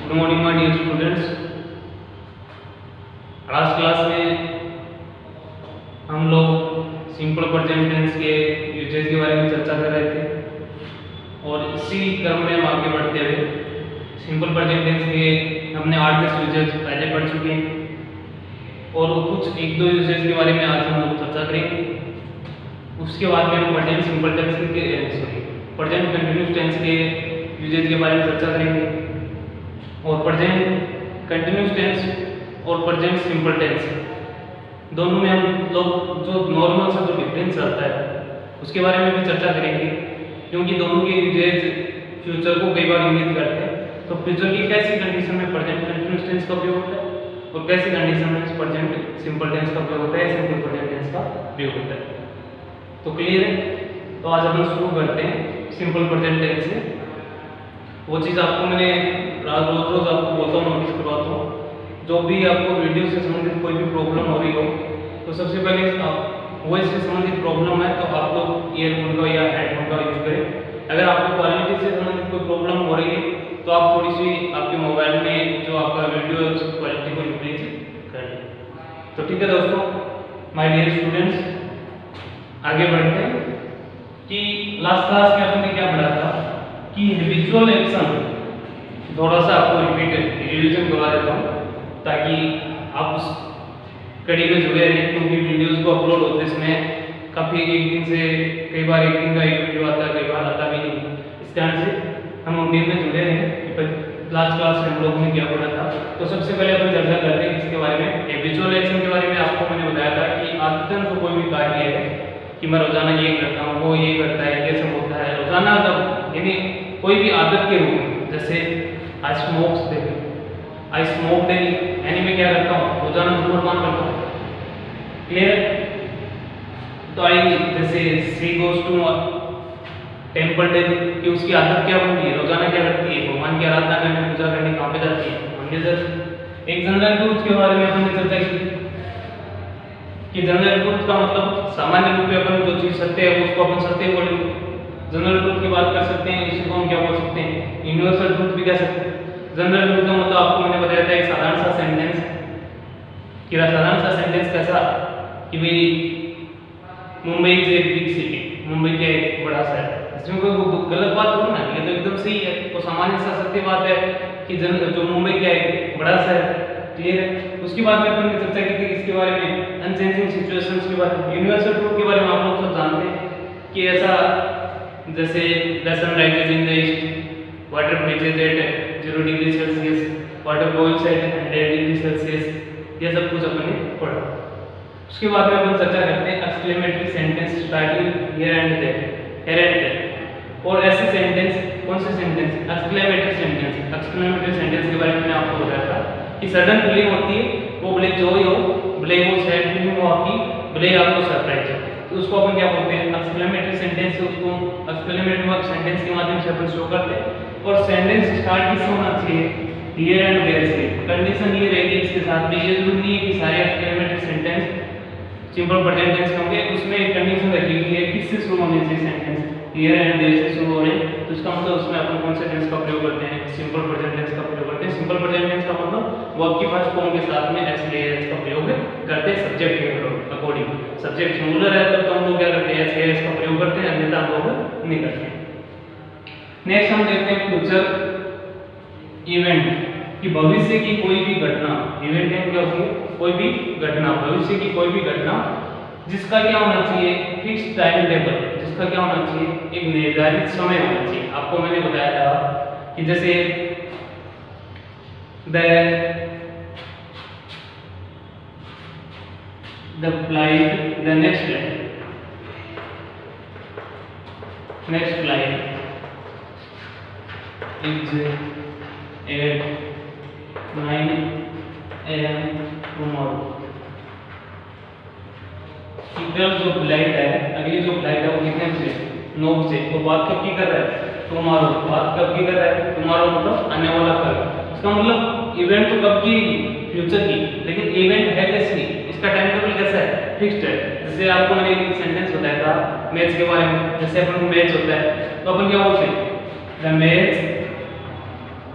Good morning my dear students. आज class में हम लोग सिंपल प्रेजेंट टेंस के यूजेस के बारे में चर्चा कर रहे थे और इसी क्रम में हम आगे बढ़ते हुए सिंपल प्रेजेंट टेंस के हमने 8-10 यूजेस पहले पढ़ चुके हैं और कुछ एक दो यूजेस के बारे में आज हम लोग चर्चा करेंगे। उसके बाद में हम प्रेजेंट सिंपल टेंस के प्रेजेंट कंटिन्यूस टेंस के यूजेस के बारे में चर्चा करेंगे और प्रेजेंट कंटिन्यूस टेंस और प्रेजेंट सिंपल टेंस दोनों में हम लोग जो नॉर्मल सा जो डिफरेंस आता है उसके बारे में भी चर्चा करेंगे, क्योंकि दोनों के यूजेस फ्यूचर को कई बार इंगित करते हैं। तो फ्यूचर की कैसी कंडीशन में प्रेजेंट कंटिन्यूस टेंस का उपयोग होता है और कैसी कंडीशन में प्रेजेंट सिंपल टेंस का उपयोग होता है, सिंपल प्रेजेंट टेंस का उपयोग होता है। तो क्लियर है? तो आज अपन शुरू करते हैं सिंपल प्रेजेंट टेंस से। वो चीज़ आपको मैंने रोज आपको बोलता हूँ, नोटिस करवाता हूँ। जो भी आपको वीडियो से संबंधित कोई भी प्रॉब्लम हो रही हो तो सबसे पहले वॉइस से संबंधित प्रॉब्लम है तो आप लोग ईयरफोन का या हेडफोन का यूज करें। अगर आपको क्वालिटी से संबंधित कोई प्रॉब्लम हो रही है तो आप थोड़ी सी आपके मोबाइल में जो आपका वीडियो है उसकी क्वालिटी को इंक्रीज कर लें। तो ठीक है दोस्तों, माय डियर स्टूडेंट्स, आगे बढ़ते हैं कि लास्ट क्लास में हमने क्या पढ़ा था कि हैबिचुअल एक्शन थोड़ा सा आपको रिवीजन करवा देता हूँ ताकि आप उस कड़ी में जुड़े रहें, क्योंकि वीडियोस को अपलोड होते इसमें काफ़ी एक दिन से कई बार एक दिन का एक वीडियो आता है, कई बार आता भी नहीं। इस कारण से हम अपडेट में जुड़े रहें। लास्ट क्लास में हम लोगों ने क्या पढ़ा था, तो सबसे पहले अपन चर्चा करते हैं इसके बारे में। हैबिचुअल एक्शन के बारे में आपको मैंने बताया था कि आदतन जो कोई भी कार्य है कि मैं रोजाना ये करता हूँ, वो ये करता है, ये सब होता है रोजाना, जब यानी कोई भी आदत के रूप में, जैसे आई स्मोक डेली, यानी मैं क्या करता हूँ रोजाना धूम्रपान करता हूँ। क्लियर? तो आई जैसे she goes to temple daily, कि उसकी आदत क्या बनती है, रोजाना क्या करती है, भगवान की आराधना करने, पूजा करने कहाँ पे जाती है, मंदिर। एक जनरल ट्रूथ के बारे में हमने चर्चा की कि जनरल ट्रूथ का मतलब सामान्य रूप में अपन जो चीज सत्य है उसको अपन सत्य बोलेंगे। जनरल ट्रूथ की बात कर सकते हैं, इसी को हम क्या बोल सकते हैं, यूनिवर्सल ट्रूथ भी कह सकते हैं। जनरल ट्रूथ का मतलब आपको मैंने बताया था एक साधारण सा सेंटेंस, कि साधारण सा सेंटेंस कैसा कि भाई Mumbai is a big city, Mumbai क्या एक बड़ा शहर है, इसमें कोई गलत बात हो ना, ये तो एकदम सही है। तो सामान्य सा सत्य बात है कि जो मुंबई क्या है बड़ा शहर। क्लियर है? उसके बाद में अपन ने चर्चा की थी इसके बारे में अनचेंजिंग सिचुएशंस के बारे में। यूनिवर्सल ट्रूथ के बारे में आप लोग सब जानते हैं कि ऐसा जैसे the sun rises in the east, water freezes at 0 degree Celsius, water boils at 100 degree Celsius, ये सब कुछ अपन ने पढ़ा। उसके बाद में अपन चर्चा करते हैं exclamatory sentence starting here and there, और ऐसे सेंटेंस, कौन से sentence, exclamatory sentence. Exclamatory sentence के बारे में मैंने आपको बताया था कि सडन फीलिंग होती है, वो भले जॉय हो, भले वो सैड फीलिंग हो आपकी, भले आपको सरप्राइज हो, तो उसको अपन क्या बोलते हैं, एक्सक्लेमेटरी सेंटेंस। उसको एक्सक्लेमेटरी वर्ब सेंटेंस के माध्यम से अपन शो करते हैं। और सेंटेंस स्टार्ट किससे होना चाहिए, हियर एंड देयर से। कंडीशन ये रहेगी इसके साथ में, ये जरूरी नहीं है कि सारे exclamatory sentence simple present tense होंगे, उसमें एक कंडीशन रखी हुई है किससे शुरू होने चाहिए सेंटेंस, हियर एंड देयर से शुरू हो रहे हैं। तो इसका मतलब उसमें अपन कौन से टेंस का प्रयोग करते हैं, सिंपल प्रेजेंट टेंस का प्रयोग करते हैं। सिंपल प्रेजेंट टेंस का मतलब वर्ब की फर्स्ट फॉर्म के साथ में एस का प्रयोग करते हैं सब्जेक्ट के अकॉर्डिंग। सब्जेक्ट सिंगुलर है तो हम लोग क्या करते हैं, एस का प्रयोग करते हैं, अन्यथा हम लोग नहीं करते हैं। नेक्स्ट हम देखते हैं फ्यूचर इवेंट, कि भविष्य की कोई भी घटना, इवेंट है क्या होती है, कोई भी घटना, भविष्य की कोई भी घटना जिसका क्या होना चाहिए, फिक्स टाइम टेबल, जिसका क्या होना चाहिए, एक निर्धारित समय होना चाहिए। आपको मैंने बताया था कि जैसे the flight, the next flight is at 9 AM tomorrow। कल जो फ्लाइट है, अगली जो फ्लाइट है वो कितने से, 9 से। तो बात कब की कर रहा है, टुमारो। बात कब की कर रहा है, टुमारो मतलब आने वाला कल। इसका मतलब इवेंट तो कब की, फ्यूचर की, लेकिन इवेंट है कैसी, इसका टाइम टेबल कैसा है, फिक्स्ड है। जैसे आपको मैंने एक सेंटेंस बताया था मैच के बारे में, जैसे अपन को मैच होता है तो अपन क्या बोलते हैं, द मैच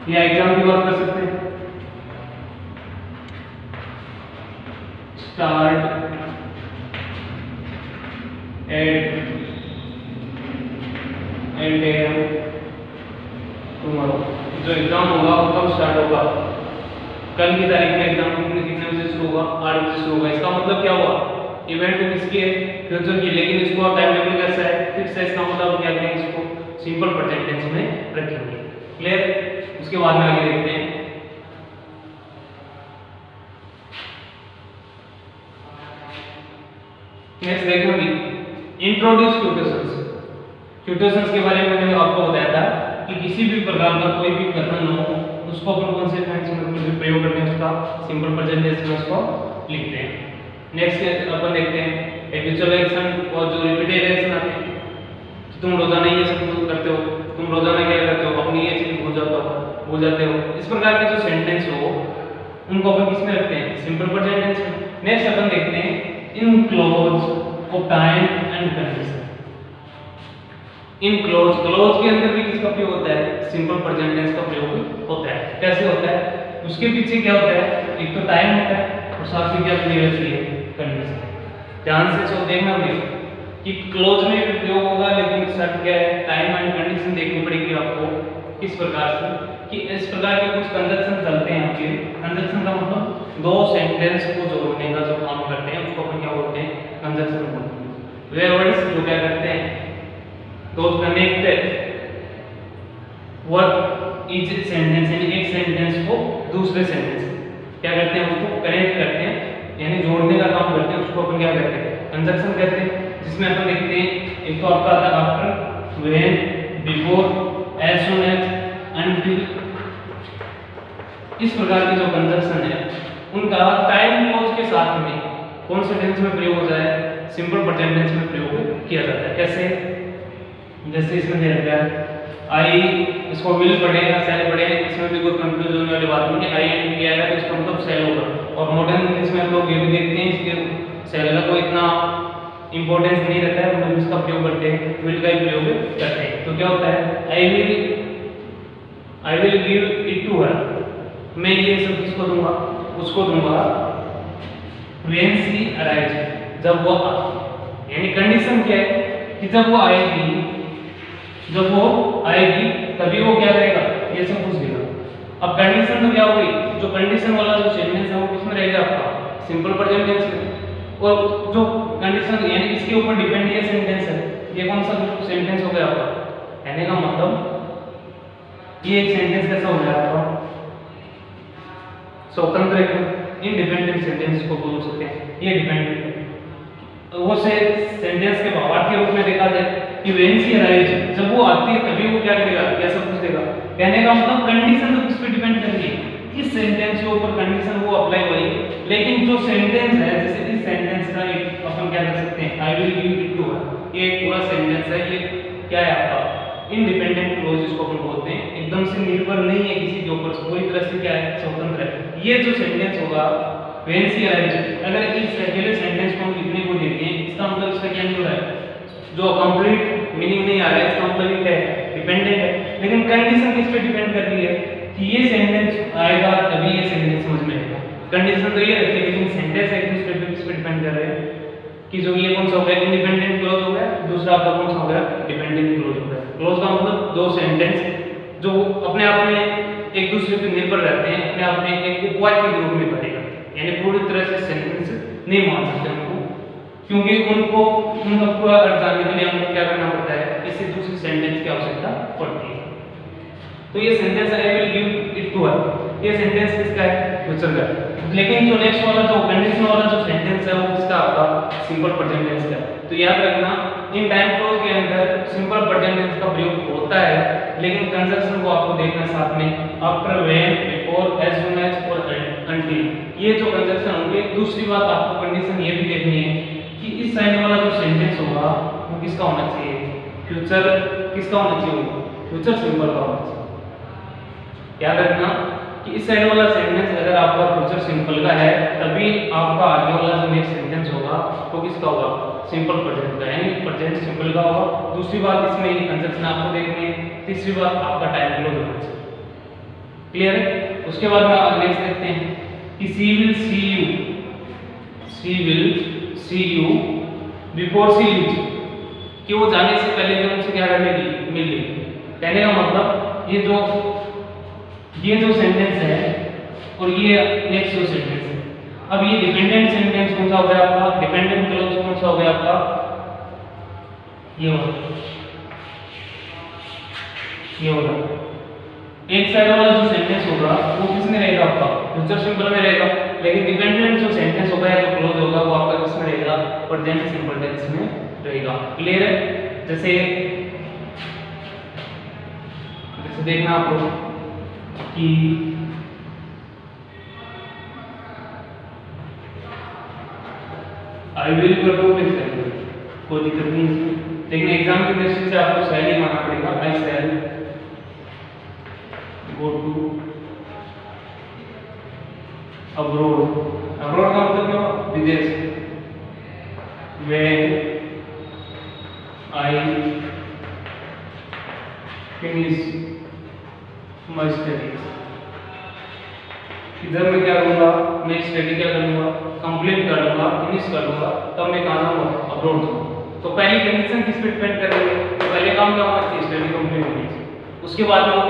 या एग्जाम की बात कर सकते हैं, स्टार्ट एट AM टुमारो। जो एग्जाम होगा वो कब स्टार्ट होगा, कल की तारीख में एग्जाम कितने बजे शुरू होगा, 8 बजे शुरू होगा। इसका मतलब क्या हुआ, इवेंट किसकी है, फ्यूचर की, लेकिन इसको टाइम टेबल कैसा है, फिक्स है। इसका मतलब क्या करेंगे, इसको सिंपल प्रेजेंट टेंस में रखेंगे। क्लियर। उसके बाद में आगे देखते हैं, नेक्स्ट देखो भी इंट्रोड्यूस क्यूटेशंस। क्यूटेशंस के बारे में मैंने आपको बताया था कि किसी भी प्रकार का कोई भी कथन हो उसको अपन कौन से टेंस में प्रयोग करते हैं, उसका सिंपल प्रेजेंट टेंस में उसको लिखते हैं। नेक्स्ट अपन देखते हैं हैबिचुअल एक्शन और जो रिपीटेड एक्शन आते हैं। तुम रोजाना ये सब करते हो, तुम रोजाना क्या करते हो, अपनी ये चीज भूल जाते हो। इस प्रकार के जो सेंटेंस हो उनको अपन किस में रखते हैं, सिंपल प्रेजेंट टेंस में। नेक्स्ट अपन देखते हैं इन clause of time and condition. इन क्लोज के अंदर भी किसका प्रयोग होता है, सिंपल प्रेजेंट टेंस का प्रयोग होता है। कैसे होता है, उसके पीछे क्या होता है, एक तो टाइम होता है और साथ ही क्या क्लियर रहती है, कंडीशन। ध्यान से सब देखना भी कि क्लोज में भी प्रयोग होगा, लेकिन शर्त क्या है, टाइम एंड कंडीशन देखनी पड़ेगी आपको। किस प्रकार से कि इस प्रकार के कुछ कंजक्शन चलते हैं आपके। कंजक्शन का मतलब दो सेंटेंस को जोड़ने का जो काम करते हैं उसको अपन क्या बोलते हैं, कंजक्शन बोलते हैं। वे वर्ड्स जो क्या करते हैं, those connected word each sentence, यानी एक सेंटेंस को दूसरे सेंटेंस क्या करते हैं, उसको कनेक्ट करते हैं, यानी जोड़ने का काम करते हैं, उसको अपन क्या कहते हैं, कंजक्शन कहते हैं। जिसमें अपन देखते हैं एक तो आपका आता है after, when, before, as soon as, until. इस प्रकार के जो कंजक्शन है उनका टाइम क्लोज के साथ में कौन से टेंस में प्रयोग होता है, सिंपल प्रेजेंट टेंस में प्रयोग किया जाता है। कैसे, जैसे इसमें दे रखा है आई, इसको विल पढ़े या सेल पढ़े, इसमें भी कोई कंफ्यूज होने वाली बात नहीं है। आई एंड पी आएगा तो इसका मतलब सेल होगा। और मॉडर्न इंग्लिश में हम लोग ये भी देखते हैं इसके सेल का कोई इतना इंपॉर्टेंस नहीं रहता है, हम लोग इसका प्रयोग करते हैं, विल का ही प्रयोग करते हैं। तो क्या होता है, I will give it to her, मैं ये सब किसको दूंगा, उसको दूंगा। व्हेन शी अराइव्स, जब वो, यानी कंडीशन क्या है कि जब वो आएगी तभी वो क्या करेगा, ये सब कुछ देगा। अब कंडीशन तो क्या हो गई, जो कंडीशन वाला जो सेंटेंस है वो किसमें रहेगा, आपका सिंपल प्रेजेंट टेंस में। और जो कंडीशन यानी इसके ऊपर डिपेंड ये सेंटेंस है, ये कौन सा सेंटेंस हो गया आपका, कहने का मतलब ये एक सेंटेंस कैसा हो गया आपका, स्वतंत्र इंडिपेंडेंट सेंटेंस को बोल सकते हैं। ये डिपेंडेंट वो से सेंटेंस के भावार्थ के रूप में देखा जाए कि व्हेन शी अराइव्स, जब वो आती है तभी वो क्या करेगा, क्या सब कुछ देगा। कहने का मतलब कंडीशन तो किस पे डिपेंड करेगी, इस सेंटेंस के ऊपर कंडीशन वो अप्लाई होगी। लेकिन जो सेंटेंस है, जैसे इस सेंटेंस का एक अपन क्या कर सकते हैं, I will give it to her, ये एक पूरा सेंटेंस है, ये क्या है आपका इंडिपेंडेंट क्लोज जिसको अपन बोलते हैं, एकदम से निर्भर नहीं है किसी के ऊपर, पूरी तरह से क्या है, स्वतंत्र है। ये जो सेंटेंस होगा व्हेन शी अराइव्स, अगर इस अकेले सेंटेंस को हम लिखने को देते हैं, इसका मतलब इसका क्या नहीं हो रहा है, जो कंप्लीट मीनिंग नहीं आ रहा है, इसका मतलब ये है डिपेंडेंट है। लेकिन कंडीशन किस पे डिपेंड कर रही है कि ये सेंटेंस आएगा तभी ये सेंटेंस समझ में आएगा। कंडीशन तो ये रहती है, लेकिन सेंटेंस एक दूसरे पे किस पे डिपेंड कर रहे हैं कि जो ये कौन सा हो गया, इंडिपेंडेंट क्लोज हो गया, दूसरा आपका कौन सा हो गया, डिपेंडेंट क्लोज हो गया। क्लोज का मतलब दो सेंटेंस जो अपने आप में एक दूसरे पे निर्भर रहते हैं, अपने आप में एक उपवाक्य के रूप में बनेगा, यानी पूरी तरह से सेंटेंस नहीं मान सकते उनको, क्योंकि उनको उनका पूरा अर्थ जानने के लिए हमको क्या करना पड़ता है, किसी दूसरे सेंटेंस की आवश्यकता पड़ती है। तो ये sentence I will give it to her, ये सेंटेंस किसका है, फ्यूचर का। लेकिन जो नेक्स्ट वाला जो कंडीशन वाला जो सेंटेंस है वो किसका, आपका सिंपल प्रेजेंट टेंस का। तो याद रखना इन टाइम क्लोज के अंदर सिंपल प्रेजेंट टेंस का प्रयोग होता है, लेकिन कंजक्शन को आपको देखना साथ में, after, when, before, as soon as और अनटिल, ये जो कंजक्शन होंगे। दूसरी बात आपको कंडीशन ये भी देखनी है कि इस साइड वाला जो सेंटेंस होगा वो किसका होना चाहिए, फ्यूचर किसका होना चाहिए, फ्यूचर सिंपल का होना चाहिए। याद रखना कि इस साइड वाला सेंटेंस अगर आपका फ्यूचर सिंपल का है तभी आपका आगे वाला जो नेक्स्ट सेंटेंस होगा वो किसका होगा, सिंपल प्रेजेंट का, यानी प्रेजेंट सिंपल का होगा। दूसरी बात इसमें ये कंजक्शन आपको देखनी है। तीसरी बात आपका टाइम क्लोज होना चाहिए। क्लियर है? उसके बाद में नेक्स्ट देखते हैं कि she will see you before she leaves, कि वो जाने से पहले जो उनसे क्या कर लेगी, मिल लेगी। कहने का मतलब ये जो सेंटेंस है और ये नेक्स्ट जो सेंटेंस है, अब ये डिपेंडेंट सेंटेंस कौन सा हो गया आपका, डिपेंडेंट क्लॉज कौन सा हो गया आपका, ये होगा। एक साइड वाला जो सेंटेंस होगा वो किसमें रहेगा आपका, फ्यूचर सिंपल में रहेगा, लेकिन डिपेंडेंट जो सेंटेंस होगा या जो क्लोज होगा वो आपका किसमें रहेगा, प्रेजेंट सिंपल टेंस में रहेगा। क्लियर है? जैसे देखना आप लोग कि I will go to place, कोई दिक्कत नहीं इसमें, लेकिन एग्जाम की दृष्टि से आपको शैली मानना पड़ेगा। आई शैल गो टू अब्रोड, अब्रोड का मतलब क्या, विदेश। When I finish my studies, इधर मैं क्या करूँगा, मैं स्टडी क्या करूँगा, कंप्लीट कर लूँगा, फिनिश कर लूँगा, तब मैं कहाँ जाऊँगा, अब्रोड जाऊँगा। तो पहली कंडीशन किस पे डिपेंड करेगी, तो पहले काम क्या होना चाहिए, स्टडी कंप्लीट होनी चाहिए। उसके बाद में वो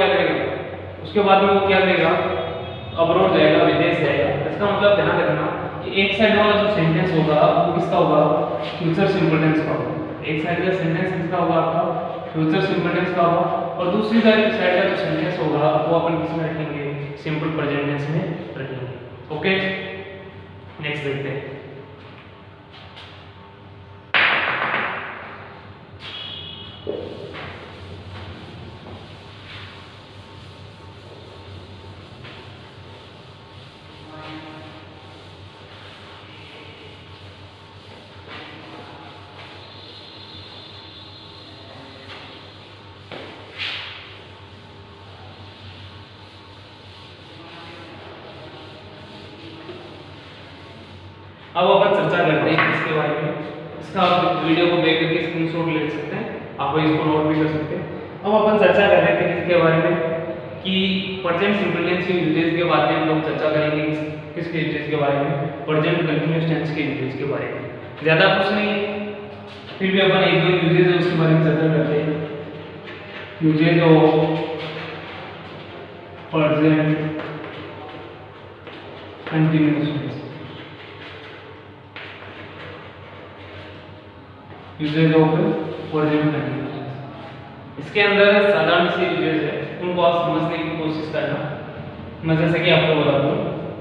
क्या करेगा, अब्रोड जाएगा, विदेश जाएगा। इसका मतलब ध्यान रखना कि एक साइड वाला जो सेंटेंस होगा वो किसका होगा, फ्यूचर सिंपल टेंस का होगा। एक साइड का सेंटेंस किसका होगा आपका, फ्यूचर सिंपल टेंस का होगा, और दूसरी साइड का जो सेंटेंस होगा वो अपन किसमें रखेंगे, सिंपल प्रेजेंट टेंस में रखेंगे। ओके, नेक्स्ट देखते हैं। अब अपन चर्चा करते हैं इसके बारे में। इसका आप वीडियो को देख करके स्क्रीनशॉट ले सकते हैं, आप इसको नोट भी कर सकते हैं। अब अपन चर्चा कर रहे थे इसके बारे में कि प्रेजेंट सिंपल टेंस के यूजेस के बारे में हम लोग चर्चा करेंगे। किसके यूजेस के बारे में, प्रेजेंट कंटीन्यूअस टेंस के यूजेस के बारे में। ज़्यादा कुछ नहीं, फिर भी अपन एक दो यूजेस है उसके बारे में चर्चा करते हैं। Uses of present continuous tense, uses of present continuous tense. इसके अंदर साधारण से यूजेज है, उनको आप समझने की कोशिश करना। मैं जैसे कि आपको बता दूं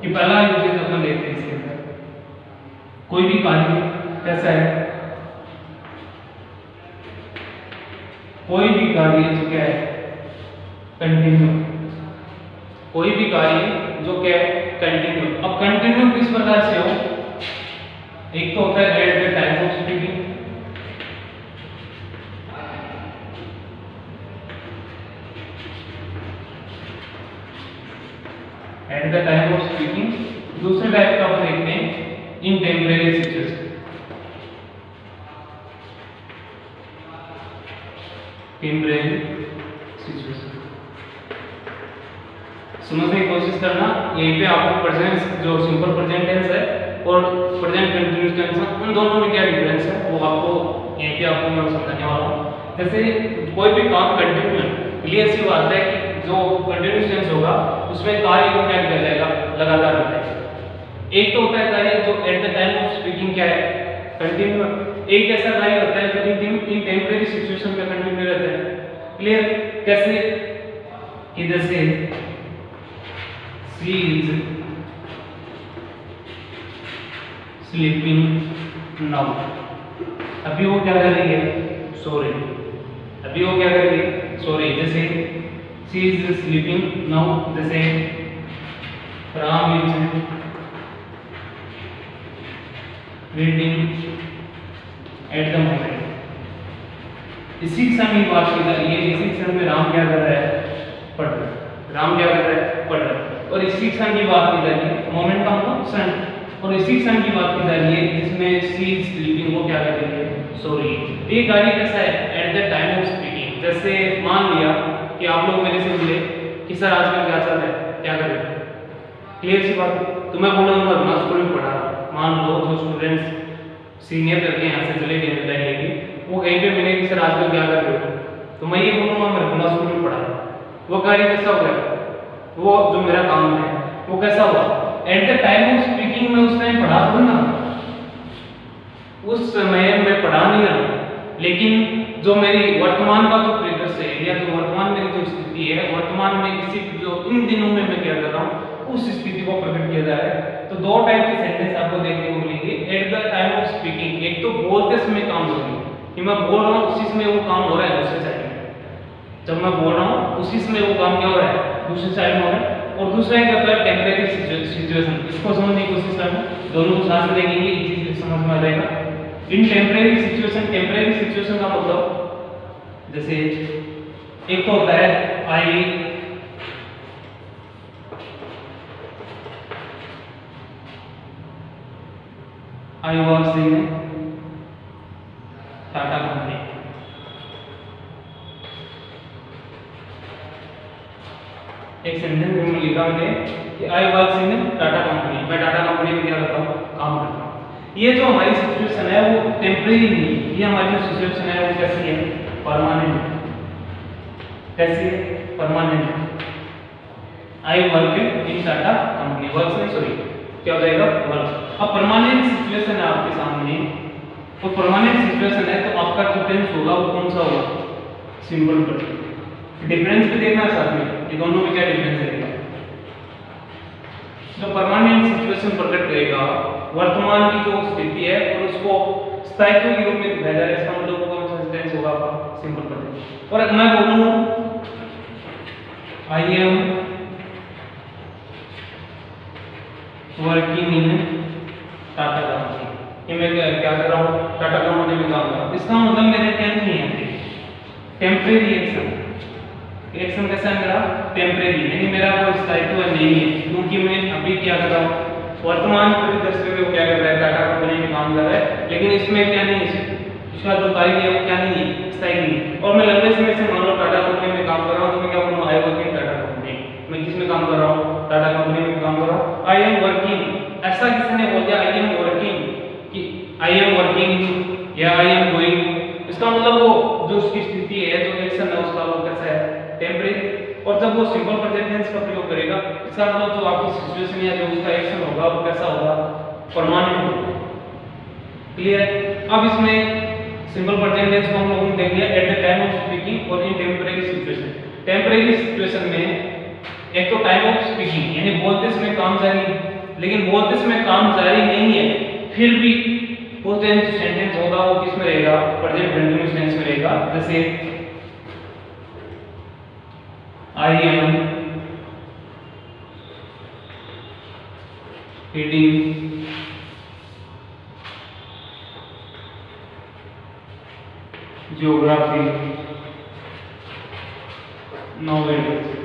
कि पहला यूजेज अपन लेते हैं इसके अंदर, कोई भी कार्य कैसा है, कोई भी कार्य जो क्या है, कंटिन्यू, कोई भी कार्य जो क्या है, कंटिन्यू। अब कंटिन्यू किस प्रकार से हो, एक तो होता है at the time of speaking, at the time of speaking. दूसरे टाइप का आप देखते हैं in temporary situation, temporary situation. समझने की कोशिश करना, यहीं पे आपको प्रेजेंट जो सिंपल प्रेजेंट टेंस है और प्रेजेंट कंटीन्यूअस टेंस है, उन दोनों में क्या डिफरेंस है वो आपको यहीं पे आपको मैं समझाने वाला हूँ। जैसे कोई भी काम कंटिन्यू है, क्लियर सी बात है कि जो कंटीन्यूअस टेंस होगा उसमें कार्य को क्या किया जाएगा, लगातार रहता है। एक तो होता है कार्य जो at the time of speaking क्या है, कंटिन्यू। एक ऐसा कार्य होता है जो इन टेम्परेरी सिचुएशन में कंटिन्यू रहता है। क्लियर? कैसे कि जैसे शी इज स्लीपिंग नाउ, अभी वो क्या कर रही है, सो रही है। अभी वो क्या कर रही है, सो रही है। जैसे शी इज स्लीपिंग नाउ, जैसे Ram is reading at the moment. इसी क्षण की बात की जा रही है, इसी क्षण में राम क्या कर रहा है, पढ़ रहा है। राम क्या कर रहा है, पढ़ रहा है। और इसी क्षण की बात की जा रही है, मोमेंट का मतलब क्षण, और इसी क्षण की बात की जा रही है जिसमें शी इज स्लीपिंग, वो क्या कर रही है, सो रही है। ये कार्य कैसा है, at the time of speaking. जैसे मान लिया कि आप लोग मेरे से मिले कि सर आजकल क्या चल रहा है, क्या कर रहे हो? क्लियर सी बात है। तो मैं बोलूँगा मैं स्कूल में पढ़ा रहा, मान लो जो स्टूडेंट्स सीनियर करके यहाँ से चले गए विदाई लेके, वो कहीं पे मिले कि सर आजकल क्या कर रहे हो, तो मैं ये बोलूँगा मैं अपना स्कूल में पढ़ा रहा। वो कार्य कैसा हो गया, वो जो मेरा काम है वो कैसा हुआ, at the time of speaking में उस टाइम पढ़ा दूँ ना, उस समय मैं पढ़ा नहीं रहा, लेकिन जो मेरी वर्तमान का जो परिदृश्य है या जो वर्तमान मेरी जो स्थिति है, वर्तमान में इसी जो इन दिनों में मैं क्या कर रहा हूँ उस स्थिति को प्रकट किया जा रहा है। तो दो टाइप के सेंटेंस आपको देखने को मिलेंगे at the time of speaking. एक तो बोलते समय काम करेंगे कि मैं बोल रहा हूँ उसी समय वो काम हो रहा है दूसरी साइड में, जब मैं बोल रहा हूँ उसी समय वो काम क्या हो रहा है दूसरी साइड में हो रहा है। और दूसरा क्या होता है टेम्परेरी सिचुएशन, इसको समझने की कोशिश करना, दोनों को साथ में देखेंगे एक चीज समझ में आ जाएगा। इन टेम्परेरी सिचुएशन का मतलब जैसे एक तो होता है I work in Tata company. एक सेंटेंस में लिखा मैंने कि I work in Tata company, मैं टाटा कंपनी में क्या करता हूँ काम करता हूँ। ये जो हमारी सिचुएशन है वो टेम्परेरी नहीं, ये हमारी जो सिचुएशन है वो कैसी है परमानेंट। कैसी है permanent. I work in Tata company, work नहीं सॉरी क्या हो जाएगा वर्क। अब परमानेंट सिचुएशन है आपके सामने, तो परमानेंट सिचुएशन है तो आपका जो टेंस होगा वो कौन सा होगा सिंपल प्रेजेंट। डिफरेंस भी देखना साथ में कि दोनों में क्या डिफरेंस है। जो परमानेंट सिचुएशन प्रकट करेगा वर्तमान की जो स्थिति है और उसको स्थायित्व के रूप में दिखाया जा रहा है, इसका मतलब कौन सा टेंस होगा आपका सिंपल प्रेजेंट। और मैं बोलूं I am working in Tata company, ये मैं क्या कर रहा हूँ टाटा कंपनी में काम कर रहा हूँ, इसका मतलब मेरे क्या नहीं है टेम्परेरी एक्शन। एक्शन कैसा है मेरा टेम्परेरी, यानी मेरा कोई स्थायित्व नहीं है, क्योंकि मैं अभी क्या कर रहा हूँ वर्तमान परिदृश्य में वो क्या कर रहा है टाटा कंपनी में काम कर रहा है, लेकिन इसमें क्या नहीं है इसका जो कार्य है वो क्या नहीं है स्थायी नहीं। और मैं लंबे समय से मान लो टाटा कंपनी में काम कर रहा हूँ, तो मैं क्या बोलूँ आई वर्किंग टाटा कंपनी। मैं किस में काम कर रहा हूँ टाटा कंपनी में काम कर रहा हूँ। आई एम वर्किंग, ऐसा किसी ने बोल दिया आई एम वर्किंग कि आई एम वर्किंग या आई एम डूइंग, इसका मतलब वो जो उसकी स्थिति है जो एक्शन है उसका वो कैसा है टेम्परेरी। और जब वो सिंपल प्रेजेंट टेंस का प्रयोग करेगा इसका मतलब जो आपकी सिचुएशन या जो उसका एक्शन होगा वो कैसा होगा परमानेंट होगा। क्लियर है। अब इसमें सिंपल प्रेजेंट टेंस को हम लोगों ने देख लिया at the time of speaking और in temporary situation. Temporary situation में एक तो टाइम ऑफ स्पीकिंग यानी बोलते समय काम जारी, लेकिन बोलते समय काम जारी नहीं है फिर भी वो सेंटेंस होगा वो किस में रहेगा प्रेजेंट कंटीन्यूअस टेंस में रहेगा। जैसे I am reading geography novels.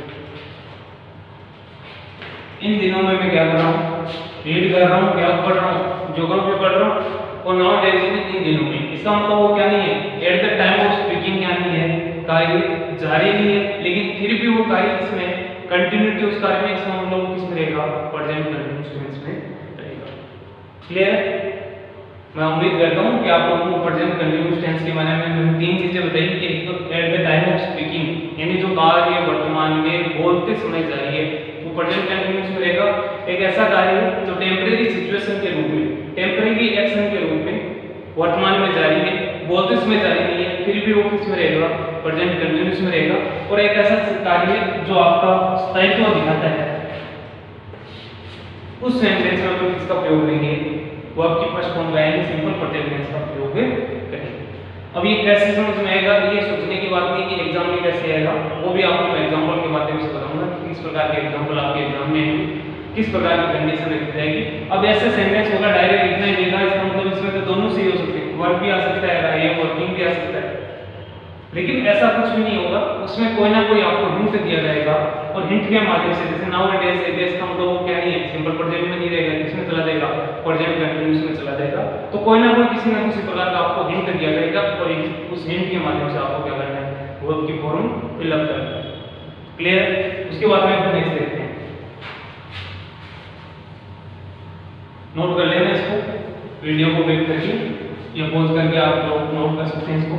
इन दिनों में मैं क्या कर रहा हूँ रीड कर रहा हूँ, क्या पढ़ रहा हूँ ज्योग्राफी पढ़ रहा हूँ। और नाउ डेज इन दिनों में, इसका मतलब वो क्या नहीं है at the time of speaking क्या नहीं है कार्य जारी नहीं है, लेकिन फिर भी वो कार्य किसमें कंटिन्यूटी उस कार्य में, इसका मतलब वो किसमें रहेगा प्रेजेंट कंटीन्यूअस टेंस में रहेगा। क्लियर। मैं उम्मीद करता हूँ कि आप लोगों को प्रेजेंट कंटीन्यूअस टेंस के बारे में मैंने तीन चीजें बताई कि एक तो at the time of speaking यानी जो कार्य वर्तमान में बोलते समय जारी है वो प्रेजेंट कंटीन्यूअस में रहेगा। एक ऐसा कार्य जो टेम्परेरी सिचुएशन के रूप में टेम्परेरी एक्शन के रूप में वर्तमान में जारी है बोलते समय जारी नहीं है फिर भी वो किस में रहेगा प्रेजेंट कंटीन्यूअस में रहेगा। और एक ऐसा कार्य जो आपका स्थायित्व दिखाता है उस सेंटेंस में हम किसका प्रयोग करेंगे वो आपकी फर्स्ट फॉर्म का यानी सिंपल प्रेजेंट टेंस का प्रयोग करेंगे। अब ये कैसे समझ में आएगा ये सोचने की बात नहीं कि एग्जाम में कैसे आएगा, वो भी आपको मैं एग्जांपल के माध्यम से बताऊंगा कि किस प्रकार के एग्जांपल आपके एग्जाम में किस प्रकार की कंडीशन रखी जाएगी। अब ऐसे सेंटेंस होगा डायरेक्ट इतना ही देगा, इसका मतलब इसमें तो दोनों सही हो सकते हैं, वर्ब भी आ सकता है या वर्किंग भी आ सकता है, लेकिन ऐसा कुछ भी नहीं होगा। उसमें कोई ना कोई आपको हिंट दिया जाएगा और हिंट के माध्यम से जैसे नाउ डेज है डेज का मतलब वो क्या नहीं है सिंपल प्रेजेंट में नहीं रहेगा, किसमें चला जाएगा प्रेजेंट कंटीन्यूअस में चला जाएगा। तो कोई ना कोई किसी ना किसी प्रकार का आपको हिंट दिया जाएगा और उस हिंट के माध्यम से आपको क्या करना है वर्ब की फॉर्म फिल अप करना है। क्लियर। उसके बाद में नेक्स्ट देखते हैं नोट कर लेना इसको, वीडियो को बैक करके या पॉज करके आप लोग नोट कर सकते हैं इसको।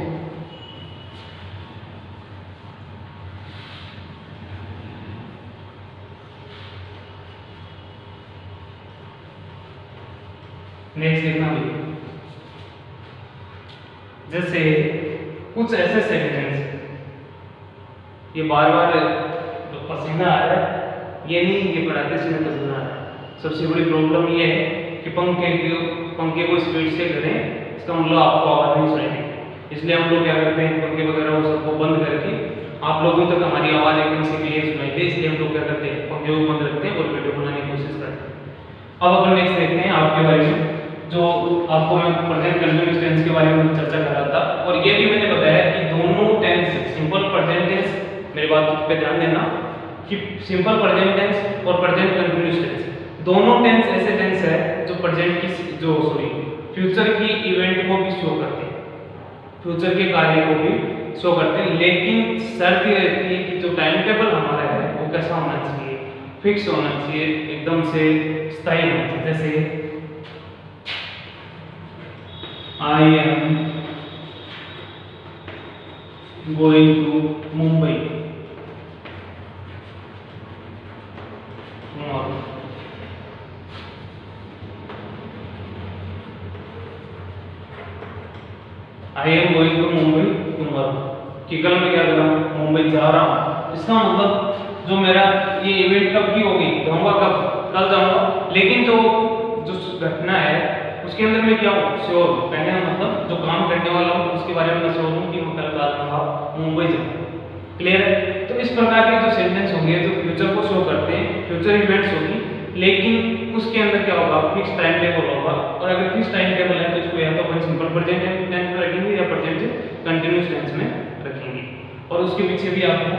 नेक्स्ट देखना भी, जैसे कुछ ऐसे सेंटेंस, ये बार बार पसीना आ रहा है, ये नहीं ये पढ़ाते समय पसीना आ रहा है। सबसे बड़ी प्रॉब्लम ये है कि पंखे को स्पीड से करें, इसका मतलब आपको आवाज नहीं सुनाई, इसलिए हम लोग क्या करते हैं पंखे वगैरह वो सबको बंद करके आप लोगों तक हमारी आवाज एकदम से क्लियर सुनाई दे, इसलिए हम लोग क्या करते हैं पंखे को बंद रखते हैं और वीडियो बनाने की कोशिश करते हैं। अब अपन नेक्स्ट देखते हैं आपके बारे में, जो आपको मैं प्रेजेंट कंटिन्यूअस टेंस के बारे में चर्चा कर रहा था, और ये भी मैंने बताया कि दोनों टेंस, सिंपल प्रेजेंट टेंस, मेरी बात पे ध्यान देना कि सिंपल प्रेजेंट टेंस और प्रेजेंट कंटिन्यूअस टेंस दोनों टेंस ऐसे टेंस है जो प्रेजेंट की फ्यूचर की इवेंट को भी शो करते हैं, फ्यूचर के कार्य को भी शो करते हैं, लेकिन शर्त ये रहती है कि जो टाइम टेबल हमारा है वो कैसा होना चाहिए, फिक्स होना चाहिए, एकदम से स्थायी होना चाहिए। जैसे I am going to Mumbai tomorrow. I am going to Mumbai tomorrow कि कल मैं क्या कर रहा हूँ, मुंबई जा रहा हूँ। इसका मतलब जो मेरा ये इवेंट कब की होगी, जाऊँगा कब, कल जाऊँगा, लेकिन जो घटना है उसके अंदर मैं क्या हूँ, श्योर, कहने का मतलब जो काम करने वाला हूँ उसके बारे में मैं श्योर हूँ कि मैं कल जाऊँगा मुंबई जाऊँगा। क्लियर है? तो इस प्रकार के जो सेंटेंस होंगे जो फ्यूचर को शो करते हैं, फ्यूचर इवेंट्स होगी, लेकिन उसके अंदर क्या होगा, फिक्स टाइम टेबल होगा, और अगर फिक्स टाइम टेबल है तो इसको या तो अपन सिंपल प्रेजेंट टेंस में रखेंगे या प्रेजेंट कंटिन्यूअस टेंस में रखेंगे। और उसके पीछे भी आपको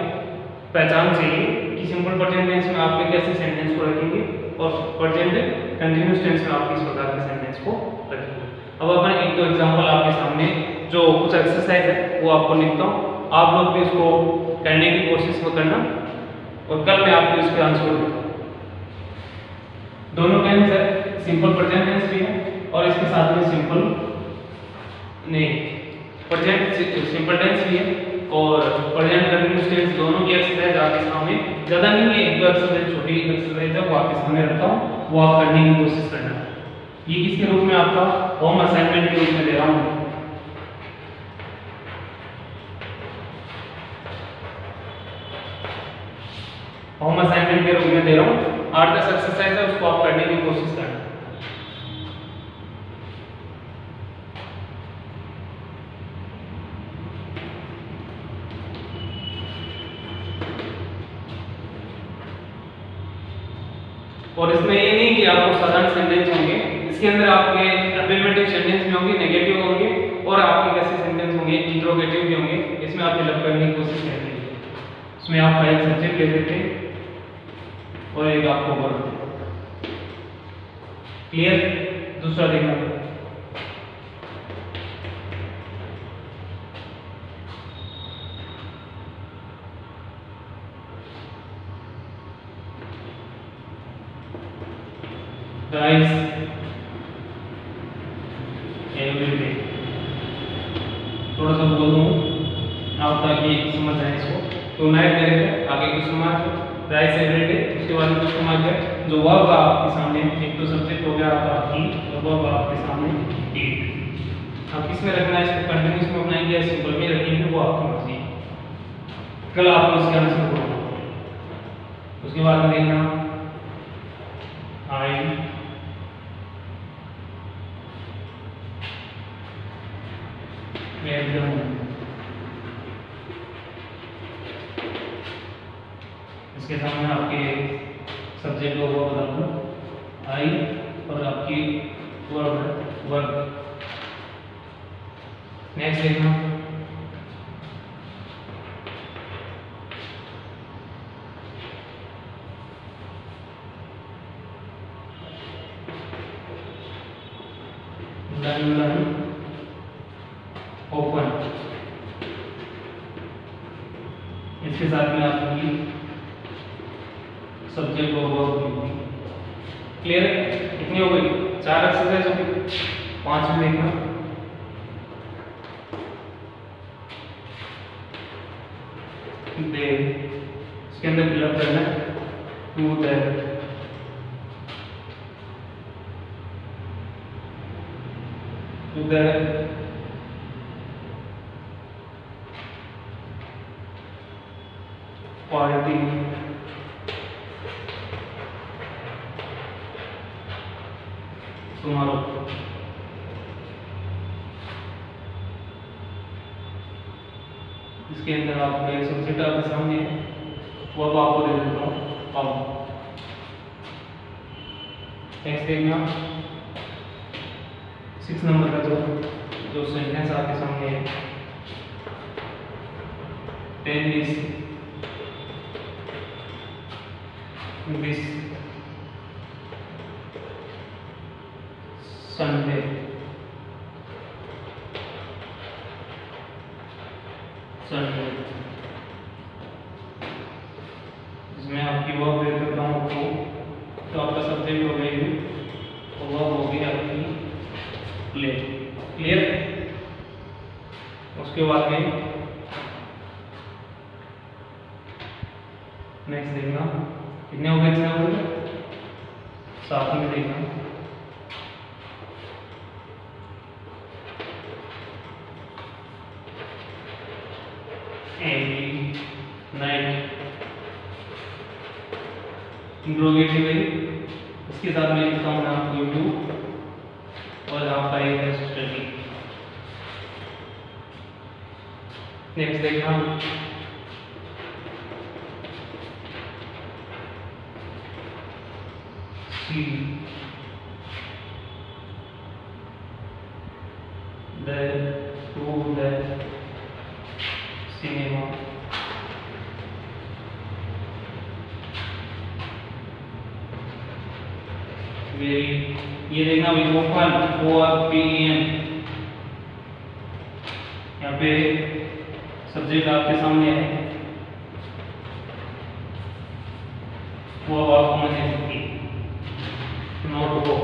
पहचान चाहिए कि सिंपल प्रेजेंट टेंस में आप कैसे सेंटेंस को रखेंगे और प्रेजेंट कंटिन्यूअस टेंस में आप किस प्रकार के सेंटेंस को रखेंगे। अब अपन एक दो एग्जांपल आपके सामने जो कुछ एक्सरसाइज है वो आपको लिखता हूँ, आप लोग भी इसको करने की कोशिश करना और कल मैं आपको इसके आंसर दूंगा। दोनों टेंस है, सिंपल प्रेजेंट टेंस भी है और इसके साथ में सिंपल सिंपल टेंस भी है और प्रेजेंट कंटिन्यूअस टेंस, दोनों की एक्सरसाइज आपके सामने, ज्यादा नहीं है, एक दो एक्सरसाइज, छोटी एक्सरसाइज है वो आपके सामने रखता हूँ, वो आप करने की कोशिश करना। ये किसके रूप में, आपका होम असाइनमेंट के रूप में दे रहा हूँ। होम असाइनमेंट के रूप में दे रहा हूँ, 8-10 एक्सरसाइज है, उसको आप करने की कोशिश करना। और इसमें ये नहीं कि आपको साधारण सेंटेंस होंगे, इसके अंदर आपके अफर्मेटिव सेंटेंस भी होंगे, नेगेटिव होंगे और आपके कैसे सेंटेंस होंगे, इंट्रोगेटिव भी होंगे। इसमें आप फिलअप करने की कोशिश करेंगे। इसमें आप एक सब्जेक्ट ले लेते हैं और एक आपको वर्ब। क्लियर? दूसरा देखना, राइस एवरी डे। थोड़ा सा बोल दूँ आप ताकि समझ जाए इसको। तो नाइट करेंगे, आगे question mark, rice every day, उसके बाद क्वेश्चन मार्क है जो वर्ब आपके सामने, एक तो सब्जेक्ट हो गया आपका ईट और वर्ब आपके सामने ईट। अब किस में रखना है इसको, कंटिन्यूअस में बनाएंगे या सिंपल में रखेंगे वो आपकी मर्जी। कल आपको इसके आंसर बोलना। उसके बाद में देखना आई इसके सामने आपके सब्जेक्ट को वो बता दूं आई और आपकी वर्ब। नेक्स्ट देखना लर्न ओपन। इसके साथ में आपकी सब्जेक्ट को वर्ब। क्लियर? कितनी हो गई? 4 एक्सरसाइज होगी, 5 में देखना। दे इसके अंदर फिलअप करना है टू दैट पार्टी तुम्हारा इसके अंदर आप एक सब्जेक्ट आपके सामने है, वो अब आपको दे देता हूँ। अब नेक्स्ट देखना 6 नंबर का जो सेंटेंस आपके सामने है, टेनिस दिस संडे इसमें आपकी वर्ब दे देता हूँ तो आपका सब्जेक्ट हो गई और वर्ब हो गई आपकी प्ले। क्लियर? उसके बाद में नेक्स्ट देखना कितने हो गए, 6 हो गए, 7 में देखना नाइट इंट्रोगेटिव है, इसके साथ मैं लिखता हूँ नाम गोइंग टू और आपका है स्टडी। नेक्स्ट देखना see the two the cinema. ये देखना भाई ओपन ORPEN, यहाँ पे सब्जेक्ट आपके सामने है, वो आपको मैंने नोट को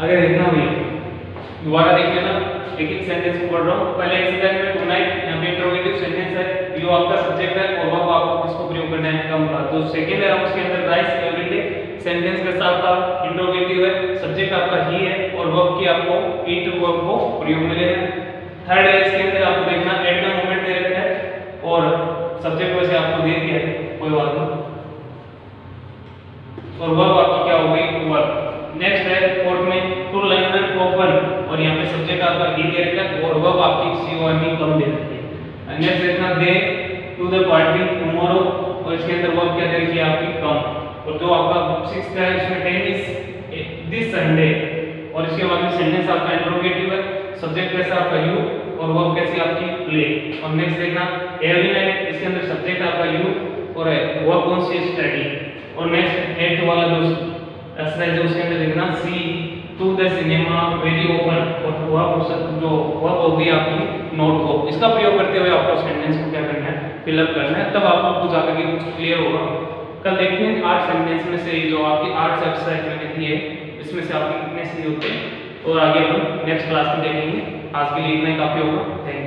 आगे देखना भाई, दोबारा देख लेना, एक एक सेंटेंस को पढ़ रहा हूँ। पहले एक्सरसाइज में टुनाइट, यहाँ पे इंट्रोगेटिव सेंटेंस है, यो आपका सब्जेक्ट है और वर्ब आपको किसको प्रयोग करना है, कम का। तो सेकंड है उसके अंदर राइस एवरीडे, सेंटेंस के साथ का इंट्रोगेटिव है, सब्जेक्ट आपका ही है और वर्ब की आपको ईट वर्ब को प्रयोग में लेना है। थर्ड है इसके अंदर आपको देखना एट द मोमेंट दे रखा है और सब्जेक्ट वैसे आपको दे दिया है, कोई बात नहीं, और वर्ब आपकी क्या हो गई, वर्ब। नेक्स्ट है फोर्थ में टू लंदन ओपन और यहाँ पे सब्जेक्ट आपका ही दे रखा है और वर्ब आपकी CORP कम दे रखी है। नेक्स्ट देखना दे टू द पार्टी टुमारो और इसके अंदर वर्ब क्या दे रखी है आपकी, कम। और जो आपका 6th है इसमें टेनिस दिस संडे और इसके बाद में सेंटेंस आपका इंट्रोगेटिव है, सब्जेक्ट कैसा आपका यू और वर्ब कैसी आपकी प्ले। और नेक्स्ट देखना एवरी नाइट, इसके अंदर सब्जेक्ट आपका यू और वर्ब कौन सी, स्टडी। और नेक्स्ट 8th वाला जो एक्सरसाइज है उसके अंदर देखना she to the cinema very often और वर्ब जो वर्ब हो गई आपकी नोट को, इसका प्रयोग करते हुए आपको सेंटेंस को क्या करना है, फिलअप करना है, तब आपको कुछ आगे के कुछ क्लियर होगा। कल देखते हैं 8 सेंटेंस में से जो आपकी 8 एक्सरसाइज मैंने दी है इसमें से आपके कितने सही होते हैं और आगे हम नेक्स्ट क्लास में देखेंगे। आज के लिए इतना ही काफी होगा। Thank you.